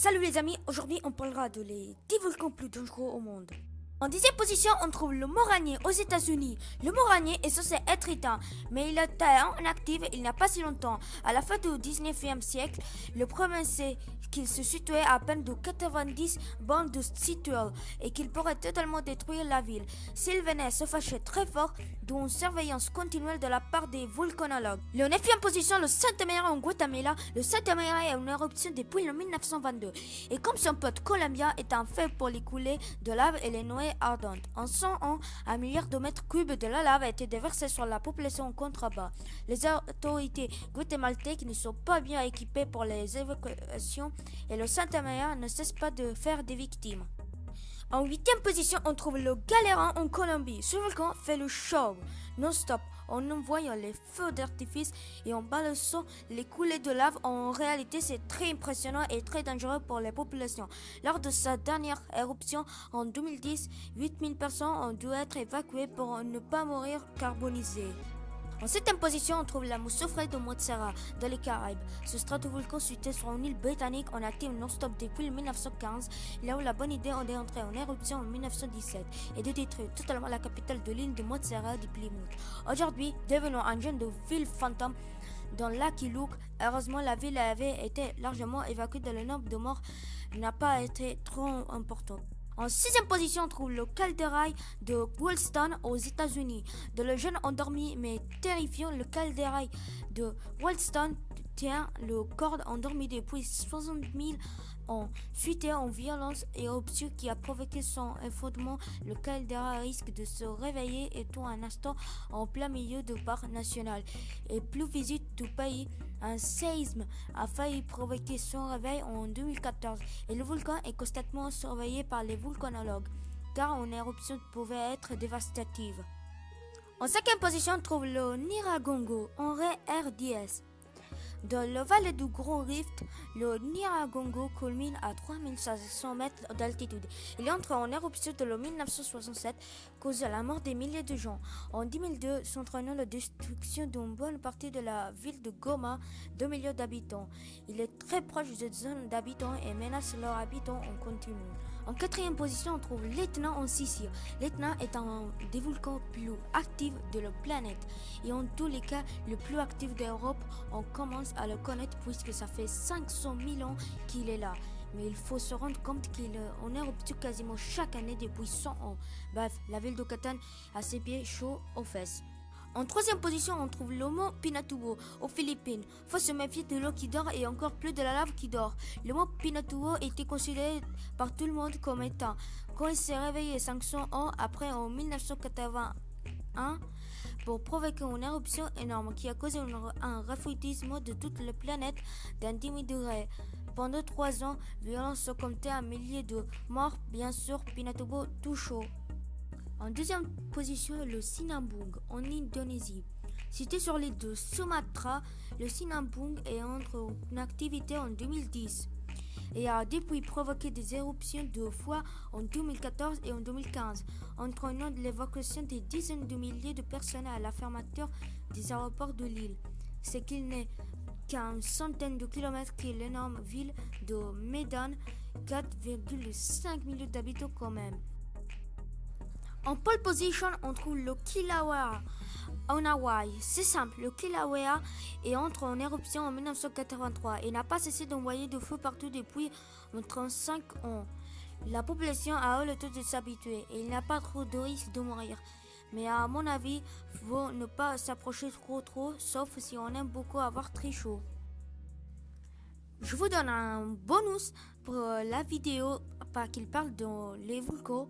Salut les amis, aujourd'hui on parlera de les 10 volcans plus dangereux au monde. En 10e position, on trouve le Mont Rainier aux États-Unis. Le Mont Rainier est censé être éteint, mais il était inactif il n'y a pas si longtemps. À la fin du 19e siècle, le problème c'est qu'il se situait à peine de 90 bandes de situelles et qu'il pourrait totalement détruire la ville. S'il venait se fâcher très fort, d'où une surveillance continuelle de la part des volcanologues. Le 9e position, le Santa Maria en Guatemala. Le Santa Maria est une éruption depuis le 1922. Et comme son pote Columbia est un fait pour les coulées de lave et les noyer ardentes. En 100 ans, 1 milliard de mètres cubes de la lave a été déversé sur la population en contrebas. Les autorités guatémaltèques ne sont pas bien équipées pour les évacuations et le Santa Maria ne cesse pas de faire des victimes. En 8e position, on trouve le Galera en Colombie. Ce volcan fait le show non-stop en envoyant les feux d'artifice et en balançant les coulées de lave. En réalité, c'est très impressionnant et très dangereux pour les populations. Lors de sa dernière éruption en 2010, 8000 personnes ont dû être évacuées pour ne pas mourir carbonisées. En 7e position, on trouve la mousse soufrée de Montserrat, dans les Caraïbes. Ce stratovolcan situé sur une île britannique en actif non-stop depuis 1915. Il a eu la bonne idée d'entrer en éruption en 1917 et de détruire totalement la capitale de l'île de Montserrat de Plymouth. Aujourd'hui, devenant un genre de ville fantôme dans Lucky Luke, heureusement la ville avait été largement évacuée et le nombre de morts n'a pas été trop important. En 6e position, on trouve le caldeirail de Yellowstone aux États-Unis. De le jeune endormi mais terrifiant, le caldeirail de Yellowstone tient le corps endormi depuis 60 000 ans. Suite à une violence éruption qui a provoqué son effondrement, le caldeira risque de se réveiller et tout un instant en plein milieu du parc national. Et plus visible du pays, un séisme a failli provoquer son réveil en 2014 et le volcan est constamment surveillé par les volcanologues car une éruption pouvait être dévastative. En 5e position, on trouve le Nyiragongo en RDS. Dans le vallée du Grand Rift, le Nyiragongo culmine à 3500 mètres d'altitude. Il entre en éruption de 1967, causant la mort des milliers de gens. En 2002, s'entraînant la destruction d'une bonne partie de la ville de Goma, 2 millions d'habitants. Il est très proche des zones d'habitants et menace leurs habitants en continu. En 4e position, on trouve l'Etna en Sicile. L'Etna est un des volcans plus actifs de la planète et en tous les cas le plus actif d'Europe. On commence à le connaître puisque ça fait 500 000 ans qu'il est là. Mais il faut se rendre compte qu'il est en éruption quasiment chaque année depuis 100 ans. Bref, la ville de Catane a ses pieds chauds aux fesses. En 3e position, on trouve le mont Pinatubo aux Philippines. Faut se méfier de l'eau qui dort et encore plus de la lave qui dort. Le mont Pinatubo était considéré par tout le monde comme éteint. Quand il s'est réveillé 500 ans après en 1981 pour provoquer une éruption énorme qui a causé un refroidissement de toute la planète d'un demi-degré. Pendant 3 ans, violence se comptait à milliers de morts, bien sûr, Pinatubo tout chaud. En 2e position, le Sinabung en Indonésie. Situé sur l'île de Sumatra, le Sinabung est entré en activité en 2010 et a depuis provoqué des éruptions 2 fois en 2014 et en 2015, entraînant l'évacuation des dizaines de milliers de personnes à la fermeture des aéroports de l'île. C'est qu'il n'est qu'à une centaine de kilomètres que l'énorme ville de Medan, 4,5 millions d'habitants quand même. En pole position, on trouve le Kilauea en Hawaï. C'est simple, le Kilauea est entré en éruption en 1983 et n'a pas cessé d'envoyer du feu partout depuis 35 ans. La population a eu le temps de s'habituer et il n'y a pas trop de risque de mourir. Mais à mon avis, il faut ne pas s'approcher trop, sauf si on aime beaucoup avoir très chaud. Je vous donne un bonus pour la vidéo qu'il parle de les volcans.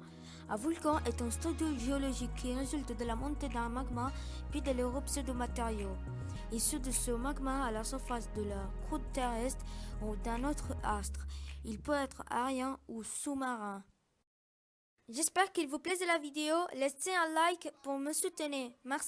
Un volcan est un studio géologique qui résulte de la montée d'un magma puis de l'éruption de matériaux issus de ce magma à la surface de la croûte terrestre ou d'un autre astre. Il peut être aérien ou sous-marin. J'espère qu'il vous plaise la vidéo. Laissez un like pour me soutenir. Merci.